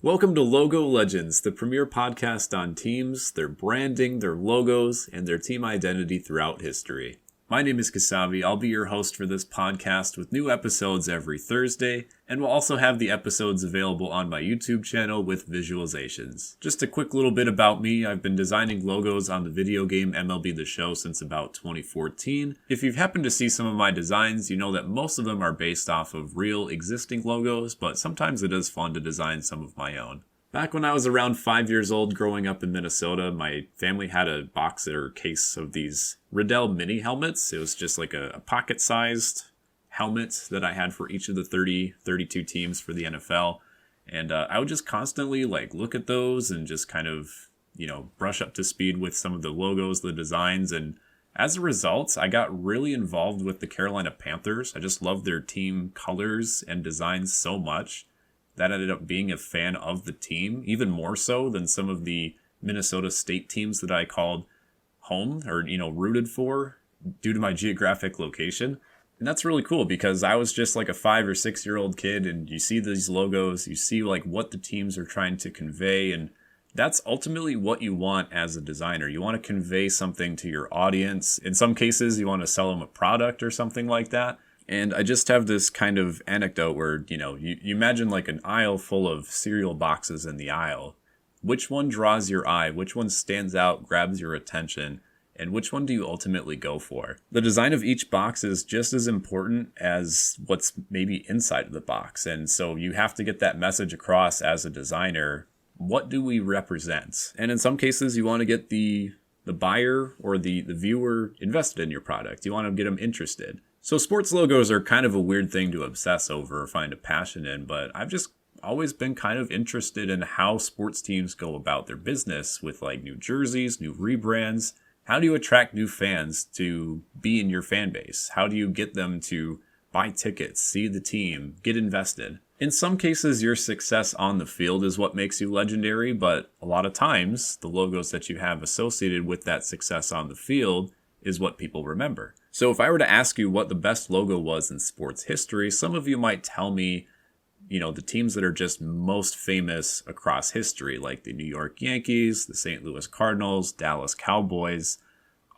Welcome to Logo Legends, the premier podcast on teams, their branding, their logos, and their team identity throughout history. My name is Kasabe. I'll be your host for this podcast with new episodes every Thursday, and we'll also have the episodes available on my YouTube channel with visualizations. Just a quick little bit about me. I've been designing logos on the video game MLB The Show since about 2014. If you've happened to see some of my designs, you know that most of them are based off of real existing logos, but sometimes it is fun to design some of my own. Back when I was around 5 years old growing up in Minnesota, my family had a box or case of these Riddell mini helmets. It was just like a pocket-sized helmet that I had for each of the 32 teams for the NFL. And I would just constantly look at those and just kind of, brush up to speed with some of the logos, the designs. And as a result, I got really involved with the Carolina Panthers. I just loved their team colors and designs so much that ended up being a fan of the team, even more so than some of the Minnesota State teams that I called home or, rooted for due to my geographic location. And that's really cool because I was just like a 5 or 6 year old kid, and you see these logos, you see what the teams are trying to convey, and that's ultimately what you want as a designer. You want to convey something to your audience. In some cases, you want to sell them a product or something like that. And I just have this kind of anecdote where, you imagine an aisle full of cereal boxes in the aisle. Which one draws your eye? Which one stands out, grabs your attention? And which one do you ultimately go for? The design of each box is just as important as what's maybe inside of the box. And so you have to get that message across as a designer. What do we represent? And in some cases, you want to get the buyer or the viewer invested in your product. You want to get them interested. So sports logos are kind of a weird thing to obsess over or find a passion in, but I've just always been kind of interested in how sports teams go about their business with new jerseys, new rebrands. How do you attract new fans to be in your fan base? How do you get them to buy tickets, see the team, get invested? In some cases, your success on the field is what makes you legendary, but a lot of times the logos that you have associated with that success on the field is what people remember. So if I were to ask you what the best logo was in sports history, some of you might tell me, the teams that are just most famous across history, like the New York Yankees, the St. Louis Cardinals, Dallas Cowboys.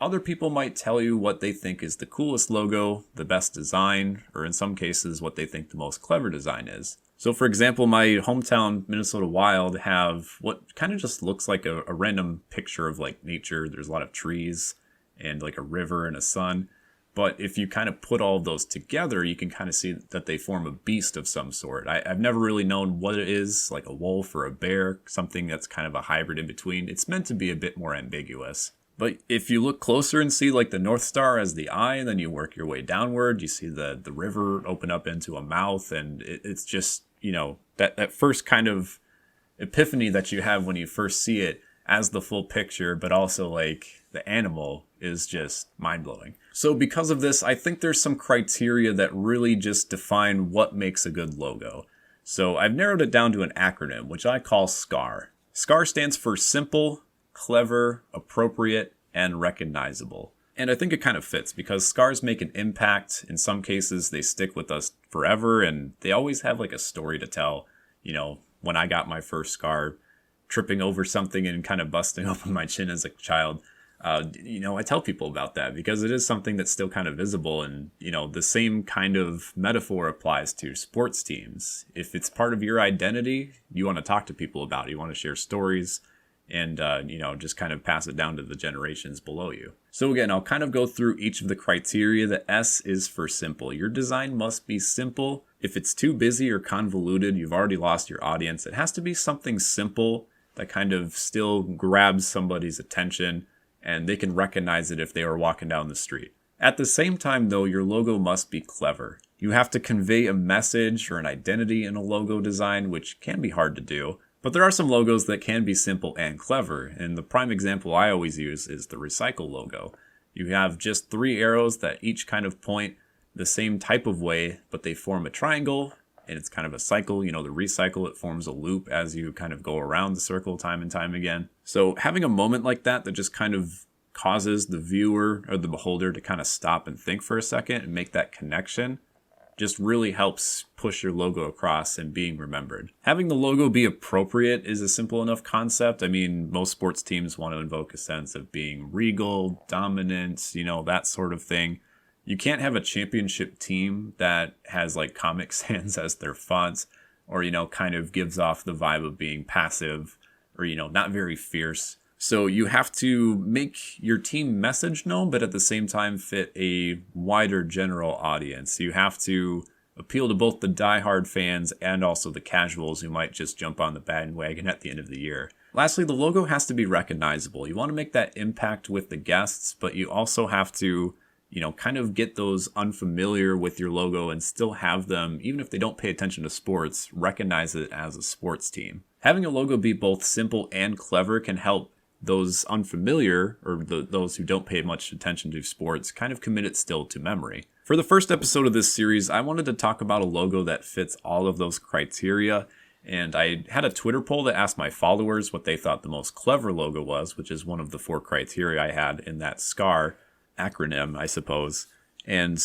Other people might tell you what they think is the coolest logo, the best design, or in some cases, what they think the most clever design is. So for example, my hometown Minnesota Wild have what kind of just looks like a random picture of nature. There's a lot of trees and a river and a sun. But if you kind of put all of those together, you can kind of see that they form a beast of some sort. I've never really known what it is, like a wolf or a bear, something that's kind of a hybrid in between. It's meant to be a bit more ambiguous. But if you look closer and see the North Star as the eye, and then you work your way downward, you see the river open up into a mouth, and it's just, that first kind of epiphany that you have when you first see it as the full picture, but also the animal is just mind-blowing. So because of this, I think there's some criteria that really just define what makes a good logo. So I've narrowed it down to an acronym, which I call SCAR. SCAR stands for simple, clever, appropriate, and recognizable. And I think it kind of fits because scars make an impact. In some cases, they stick with us forever, and they always have a story to tell. When I got my first scar, tripping over something and kind of busting open my chin as a child, I tell people about that because it is something that's still kind of visible. And, the same kind of metaphor applies to sports teams. If it's part of your identity, you want to talk to people about it. You want to share stories and, just kind of pass it down to the generations below you. So again, I'll kind of go through each of the criteria. The S is for simple. Your design must be simple. If it's too busy or convoluted, you've already lost your audience. It has to be something simple that kind of still grabs somebody's attention and they can recognize it if they were walking down the street. At the same time, though, your logo must be clever. You have to convey a message or an identity in a logo design, which can be hard to do. But there are some logos that can be simple and clever, and the prime example I always use is the Recycle logo. You have just 3 arrows that each kind of point the same type of way, but they form a triangle, and it's kind of a cycle. The recycle, it forms a loop as you kind of go around the circle time and time again. So having a moment like that just kind of causes the viewer or the beholder to kind of stop and think for a second and make that connection just really helps push your logo across and being remembered. Having the logo be appropriate is a simple enough concept. I mean, most sports teams want to invoke a sense of being regal, dominant, that sort of thing. You can't have a championship team that has like Comic Sans as their font, or, kind of gives off the vibe of being passive or, not very fierce. So you have to make your team message known, but at the same time fit a wider general audience. You have to appeal to both the diehard fans and also the casuals who might just jump on the bandwagon at the end of the year. Lastly, the logo has to be recognizable. You want to make that impact with the guests, but you also have to kind of get those unfamiliar with your logo and still have them, even if they don't pay attention to sports, recognize it as a sports team. Having a logo be both simple and clever can help those unfamiliar, or those who don't pay much attention to sports, kind of commit it still to memory. For the first episode of this series, I wanted to talk about a logo that fits all of those criteria, and I had a Twitter poll that asked my followers what they thought the most clever logo was, which is one of the 4 criteria I had in that SCAR acronym, I suppose. And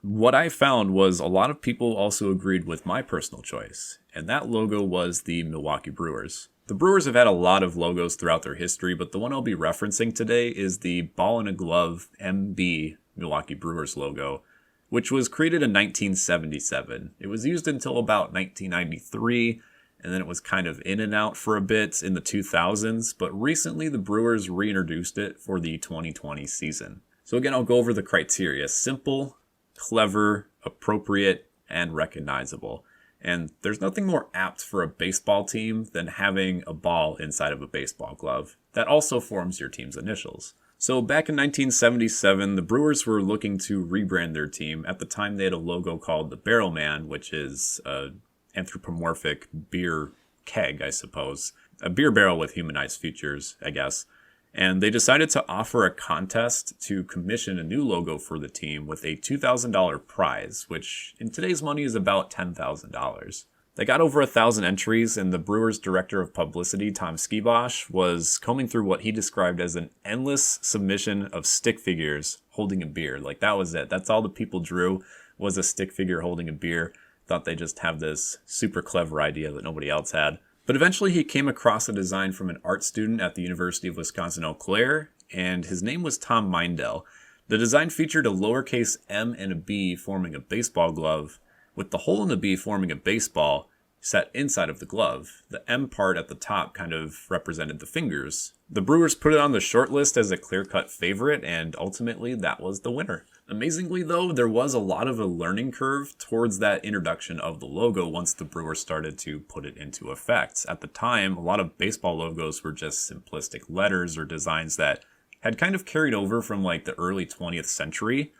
what I found was a lot of people also agreed with my personal choice, and that logo was the Milwaukee Brewers. The Brewers have had a lot of logos throughout their history, but the one I'll be referencing today is the Ball in a Glove MB Milwaukee Brewers logo, which was created in 1977. It was used until about 1993, and then it was kind of in and out for a bit in the 2000s, but recently the Brewers reintroduced it for the 2020 season. So again, I'll go over the criteria: simple, clever, appropriate, and recognizable. And there's nothing more apt for a baseball team than having a ball inside of a baseball glove that also forms your team's initials. So back in 1977, the Brewers were looking to rebrand their team. At the time, they had a logo called the Barrel Man, which is an anthropomorphic beer keg, I suppose. A beer barrel with humanized features, I guess. And they decided to offer a contest to commission a new logo for the team with a $2,000 prize, which in today's money is about $10,000. They got over 1,000 entries, and the Brewers' director of publicity, Tom Skibosh, was combing through what he described as an endless submission of stick figures holding a beer. Like, that was it. That's all the people drew, was a stick figure holding a beer. Thought they just have this super clever idea that nobody else had. But eventually he came across a design from an art student at the University of Wisconsin-Eau Claire, and his name was Tom Mindell. The design featured a lowercase m and a b forming a baseball glove, with the hole in the b forming a baseball set inside of the glove. The M part at the top kind of represented the fingers. The Brewers put it on the short list as a clear-cut favorite, and ultimately that was the winner. Amazingly though, there was a lot of a learning curve towards that introduction of the logo once the Brewers started to put it into effect. At the time, a lot of baseball logos were just simplistic letters or designs that had kind of carried over from like the early 20th century.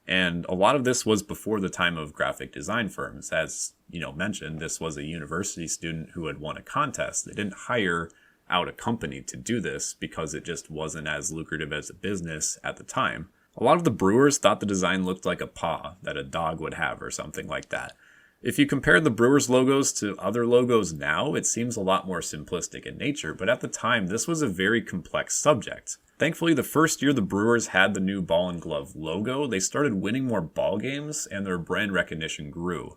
And a lot of this was before the time of graphic design firms. As mentioned, this was a university student who had won a contest. They didn't hire out a company to do this because it just wasn't as lucrative as a business at the time. A lot of the Brewers thought the design looked like a paw that a dog would have or something like that. If you compare the Brewers logos to other logos now, it seems a lot more simplistic in nature, but at the time, this was a very complex subject. Thankfully, the first year the Brewers had the new ball and glove logo, they started winning more ball games and their brand recognition grew.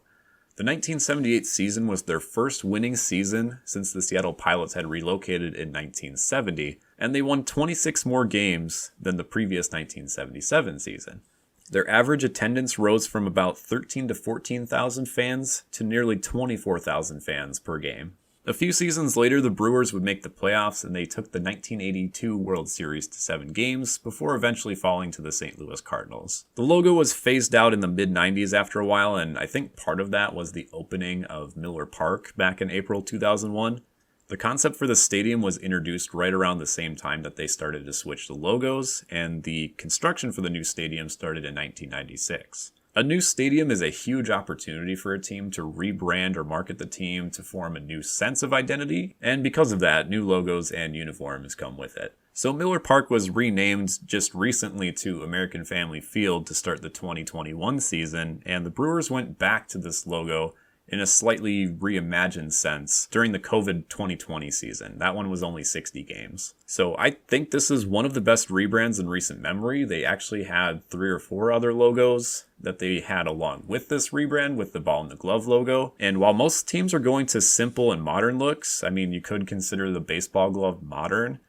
The 1978 season was their first winning season since the Seattle Pilots had relocated in 1970, and they won 26 more games than the previous 1977 season. Their average attendance rose from about 13,000 to 14,000 fans to nearly 24,000 fans per game. A few seasons later, the Brewers would make the playoffs, and they took the 1982 World Series to 7 games before eventually falling to the St. Louis Cardinals. The logo was phased out in the mid-90s after a while, and I think part of that was the opening of Miller Park back in April 2001. The concept for the stadium was introduced right around the same time that they started to switch the logos, and the construction for the new stadium started in 1996. A new stadium is a huge opportunity for a team to rebrand or market the team to form a new sense of identity, and because of that, new logos and uniforms come with it. So Miller Park was renamed just recently to American Family Field to start the 2021 season, and the Brewers went back to this logo in a slightly reimagined sense during the COVID 2020 season. That one was only 60 games. So I think this is one of the best rebrands in recent memory. They actually had 3 or 4 other logos that they had along with this rebrand with the ball and the glove logo. And while most teams are going to simple and modern looks, I mean, you could consider the baseball glove modern,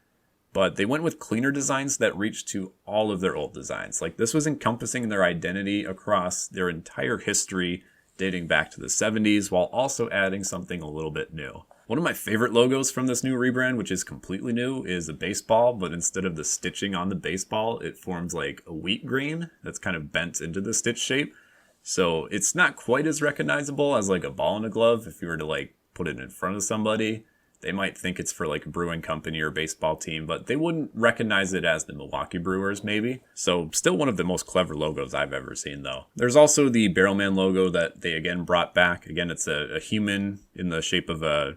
but they went with cleaner designs that reached to all of their old designs. Like, this was encompassing their identity across their entire history dating back to the 70s, while also adding something a little bit new. One of my favorite logos from this new rebrand, which is completely new, is a baseball, but instead of the stitching on the baseball, it forms like a wheat grain that's kind of bent into the stitch shape. So it's not quite as recognizable as like a ball and a glove. If you were to like put it in front of somebody, they might think it's for like a brewing company or a baseball team, but they wouldn't recognize it as the Milwaukee Brewers maybe. So still one of the most clever logos I've ever seen though. There's also the Barrelman logo that they again brought back. Again, it's a human in the shape of a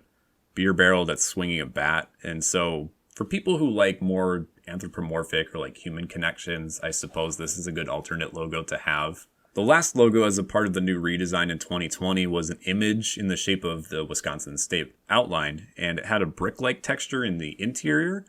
beer barrel that's swinging a bat. And so for people who like more anthropomorphic or like human connections, I suppose this is a good alternate logo to have. The last logo as a part of the new redesign in 2020 was an image in the shape of the Wisconsin state outline, and it had a brick-like texture in the interior,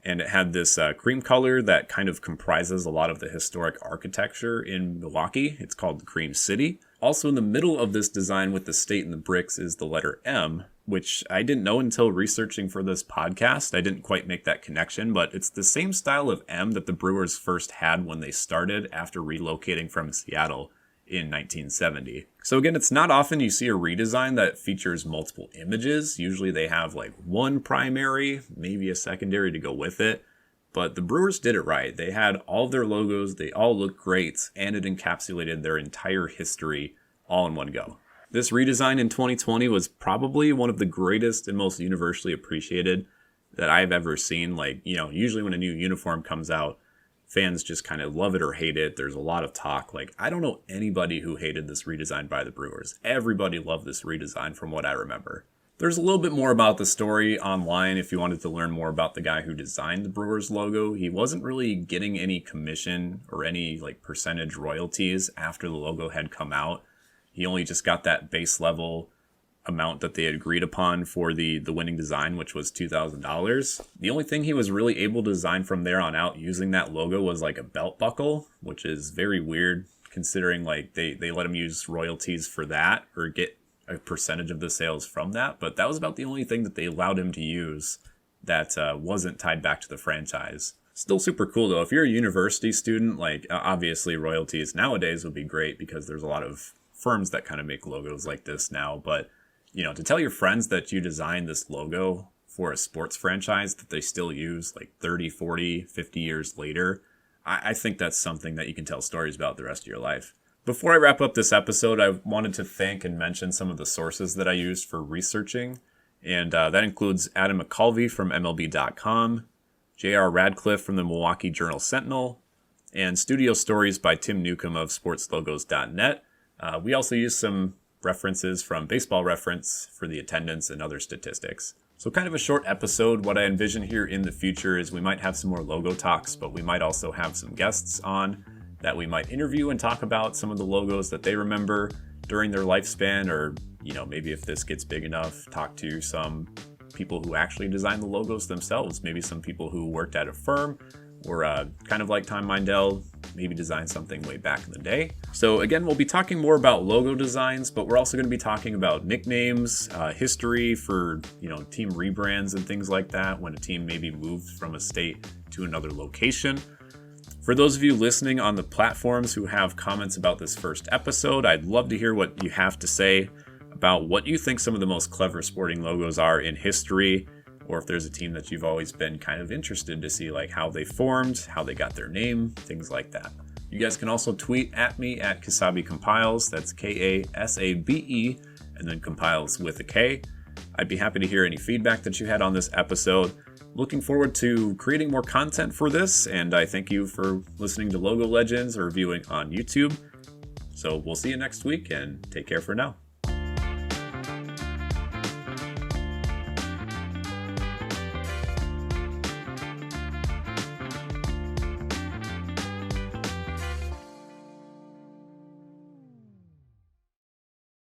and it had this cream color that kind of comprises a lot of the historic architecture in Milwaukee. It's called the Cream City. Also in the middle of this design with the state and the bricks is the letter M, which I didn't know until researching for this podcast. I didn't quite make that connection, but it's the same style of M that the Brewers first had when they started after relocating from Seattle in 1970. So again, it's not often you see a redesign that features multiple images. Usually they have like one primary, maybe a secondary to go with it. But the Brewers did it right. They had all of their logos, they all looked great, and it encapsulated their entire history all in one go. This redesign in 2020 was probably one of the greatest and most universally appreciated that I've ever seen. Like, you know, usually when a new uniform comes out, fans just kind of love it or hate it. There's a lot of talk. Like, I don't know anybody who hated this redesign by the Brewers. Everybody loved this redesign from what I remember. There's a little bit more about the story online if you wanted to learn more about the guy who designed the Brewers logo. He wasn't really getting any commission or any like percentage royalties after the logo had come out. He only just got that base level amount that they had agreed upon for the winning design, which was $2,000. The only thing he was really able to design from there on out using that logo was like a belt buckle, which is very weird considering like they let him use royalties for that or get a percentage of the sales from that. But that was about the only thing that they allowed him to use that wasn't tied back to the franchise. Still super cool though. If you're a university student, like obviously royalties nowadays would be great because there's a lot of firms that kind of make logos like this now. But, you know, to tell your friends that you designed this logo for a sports franchise that they still use like 30, 40, 50 years later, I think that's something that you can tell stories about the rest of your life. Before I wrap up this episode, I wanted to thank and mention some of the sources that I used for researching. And that includes Adam McCulvey from MLB.com, J.R. Radcliffe from the Milwaukee Journal-Sentinel, and studio stories by Tim Newcomb of sportslogos.net. We also used some references from Baseball Reference for the attendance and other statistics. So kind of a short episode. What I envision here in the future is we might have some more logo talks, but we might also have some guests on that we might interview and talk about some of the logos that they remember during their lifespan, or, you know, maybe if this gets big enough, talk to some people who actually designed the logos themselves, maybe some people who worked at a firm or kind of like Tom Mindell, maybe designed something way back in the day. So again, we'll be talking more about logo designs, but we're also going to be talking about nicknames, history for, you know, team rebrands and things like that when a team maybe moved from a state to another location. For those of you listening on the platforms who have comments about this first episode, I'd love to hear what you have to say about what you think some of the most clever sporting logos are in history, or if there's a team that you've always been kind of interested to see, like how they formed, how they got their name, things like that. You guys can also tweet at me at kasabekompiles, that's Kasabe, and then compiles with a K. I'd be happy to hear any feedback that you had on this episode. Looking forward to creating more content for this, and I thank you for listening to Logo Legends or viewing on YouTube. So we'll see you next week, and take care for now.